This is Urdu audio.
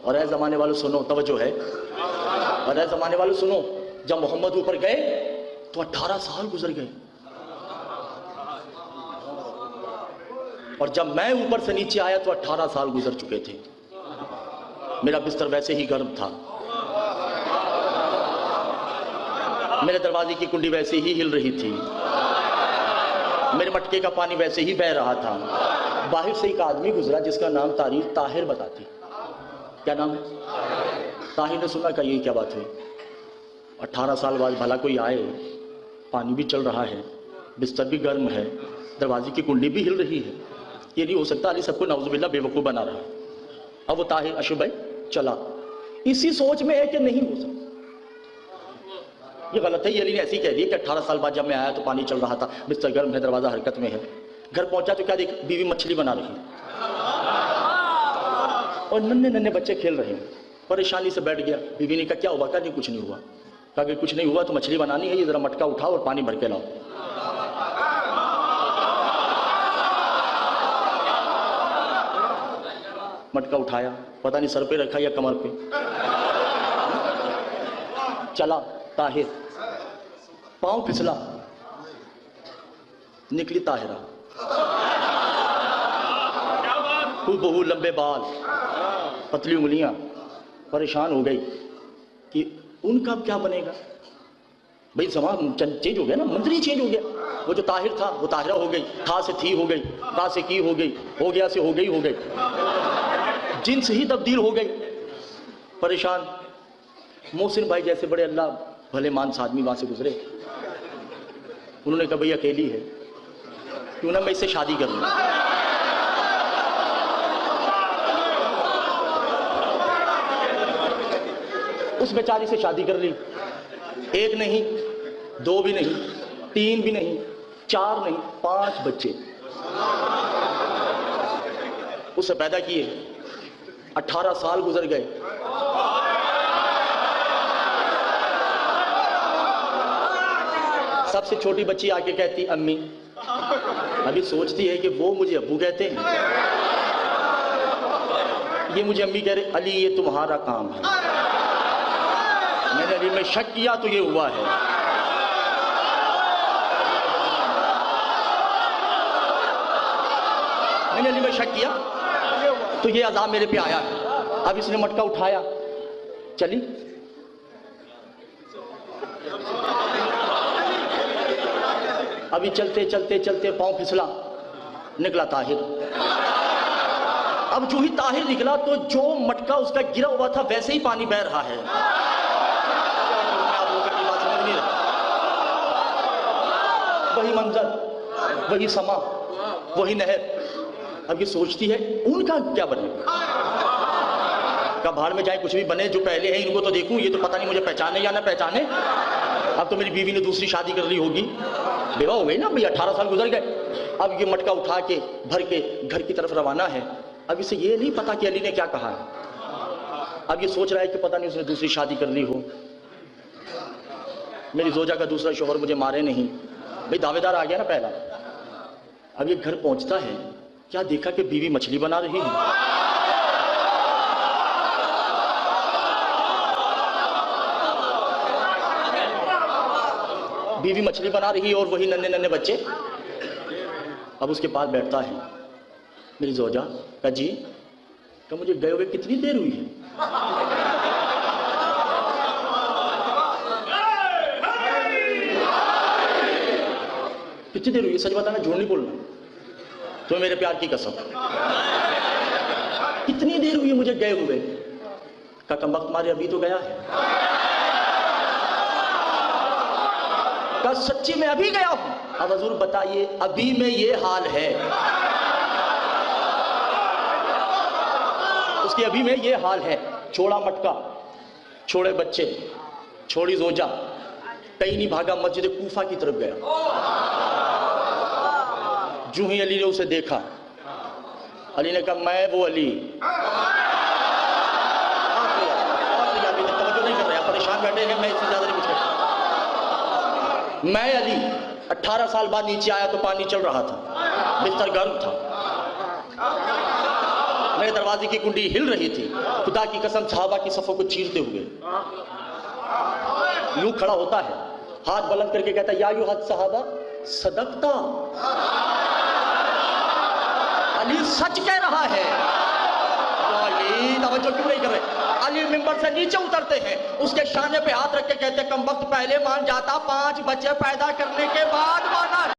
اور اے زمانے والوں سنو، توجہ ہے، اور اے زمانے والوں سنو، جب محمد اوپر گئے تو 18 سال گزر گئے، اور جب میں اوپر سے نیچے آیا تو 18 سال گزر چکے تھے۔ میرا بستر ویسے ہی گرم تھا، میرے دروازے کی کنڈی ویسے ہی ہل رہی تھی، میرے مٹکے کا پانی ویسے ہی بہہ رہا تھا۔ باہر سے ایک آدمی گزرا جس کا نام تاریخ طاہر بتاتی۔ کیا نام؟ طاہر نے سنا کہ یہ کیا بات ہوئی، 18 سال بعد بھلا کوئی آئے، پانی بھی چل رہا ہے، بستر بھی گرم ہے، دروازے کی کنڈی بھی ہل رہی ہے، یہ نہیں ہو سکتا، علی سب کو نعوذ باللہ بے وقوف بنا رہا۔ اب وہ طاہر اشرف بھائی چلا اسی سوچ میں ہے کہ نہیں ہو سکتا، یہ غلط ہے۔ یہ علی نے ایسی کہہ دی کہ 18 سال بعد جب میں آیا تو پانی چل رہا تھا، بستر گرم ہے، دروازہ حرکت میں ہے۔ گھر پہنچا تو کیا دیکھ، بیوی مچھلی بنا رہی اور ننھے ننھے بچے کھیل رہے ہیں۔ پریشانی سے بیٹھ گیا، بیوی نے کہا کیا ہوا؟ کہا نہیں کچھ نہیں ہوا۔ کہا کہ کچھ نہیں ہوا تو مچھلی بنانی ہے، یہ ذرا مٹکا اٹھاؤ اور پانی بھر کے لاؤ۔ مٹکا اٹھایا، پتہ نہیں سر پہ رکھا یا کمر پہ، چلا طاہر، پاؤں پھسلا، نکلی طاہرہ، خوب بہو، لمبے بال، پتلی انگلیاں، پریشان ہو گئی کہ ان کا کیا بنے گا۔ بھئی زمان چینج ہو گیا نا، منظر ہی چینج ہو گیا۔ وہ جو طاہر تھا وہ طاہرہ ہو گئی، تھا سے تھی ہو گئی، تا سے کی ہو گئی، ہو گیا سے ہو گئی، جنس ہی تبدیل ہو گئی۔ پریشان محسن بھائی جیسے بڑے اللہ بھلے مانس آدمی وہاں سے گزرے، انہوں نے کہا بھئی اکیلی ہے، کیوں نہ میں اس سے شادی کر لوں۔ اس بیچاری سے شادی کر لی، ایک نہیں، دو بھی نہیں، تین بھی نہیں، چار نہیں، 5 بچے اس سے پیدا کیے۔ 18 سال گزر گئے، سب سے چھوٹی بچی آ کے کہتی امی، ابھی سوچتی ہے کہ وہ مجھے ابو کہتے ہیں، یہ مجھے امی کہہ رہے علی یہ تمہارا کام ہے۔ میں نے علی میں شک کیا تو یہ ہوا ہے۔ میں نے علی میں شک کیا تو یہ عذاب میرے پہ آیا ہے۔ اب اس نے مٹکا اٹھایا، چلی، ابھی چلتے چلتے چلتے پاؤں پھسلا، نکلا طاہر۔ اب جو ہی طاہر نکلا تو جو مٹکا اس کا گرا ہوا تھا ویسے ہی پانی بہہ رہا ہے۔ وہی منظر، وہی سما، وہی نہر۔ اب یہ سوچتی ہے ان کا کیا بنے گا، کہ بھاڑ میں جائیں کچھ بھی بنے، جو پہلے ہیں ان کو تو دیکھوں، یہ تو پتہ نہیں مجھے پہچانے یا نہ پہچانے۔ اب تو میری بیوی نے دوسری شادی کر لی ہوگی، بیوہ ہو گئی نا بھئی، 18 سال گزر گئے۔ اب یہ مٹکا اٹھا کے بھر کے گھر کی طرف روانہ ہے۔ اب اسے یہ نہیں پتا کہ علی نے کیا کہا ہے۔ اب یہ سوچ رہا ہے کہ پتہ نہیں اس نے دوسری شادی کر لی ہو، میری زوجہ کا دوسرا شوہر مجھے مارے نہیں، بھئی دعوے دار آ گیا نا پہلا۔ اب یہ گھر پہنچتا ہے، کیا دیکھا کہ بیوی مچھلی بنا رہی ہے۔ بیوی مچھلی بنا رہی اور وہی ننھے ننھے بچے۔ اب اس کے پاس بیٹھتا ہے میری زوجہ، کہا جی، کہ مجھے گئے ہوئے کتنی دیر ہوئی ہے۔ کتنی دیر ہوئی ہے، سچ بتانا، جھوٹ نہیں بولنا، تو میرے پیار کی قسم، کتنی دیر ہوئی ہے مجھے گئے ہوئے۔ کہا کم وقت مارے ابھی تو گیا ہے۔ کہا سچی میں ابھی گیا ہوں۔ اب حضور بتائیے ابھی میں یہ حال ہے، اس کے ابھی میں یہ حال ہے، چھوڑا مٹکا، چھوڑے بچے، چھوڑی زوجہ، کہیں نہیں بھاگا، مسجد کوفہ کی طرف گیا۔ جو ہی علی نے اسے دیکھا، علی نے کہا میں وہ علی، توجہ نہیں کر رہے، پریشان بیٹھے ہیں، میں اس سے زیادہ نہیں کچھ کرتا، میں علی 18 سال بعد نیچے آیا تو پانی چل رہا تھا، بستر گرم تھا، میرے دروازے کی کنڈی ہل رہی تھی. خدا کی قسم صحابہ کی صفوں کو چیرتے ہوئے یوں کھڑا ہوتا ہے, ہاتھ بلند کر کے کہتا ہے یا ایھا صحابہ صدقتا, علی سچ کہہ رہا ہے. توجہ کیوں نہیں کر رہے؟ علی ممبر سے نیچے اترتے ہیں, اس کے شانے پہ ہاتھ رکھ کے کہتے کم وقت پہلے مان جاتا, 5 بچے پیدا کرنے کے بعد مانا.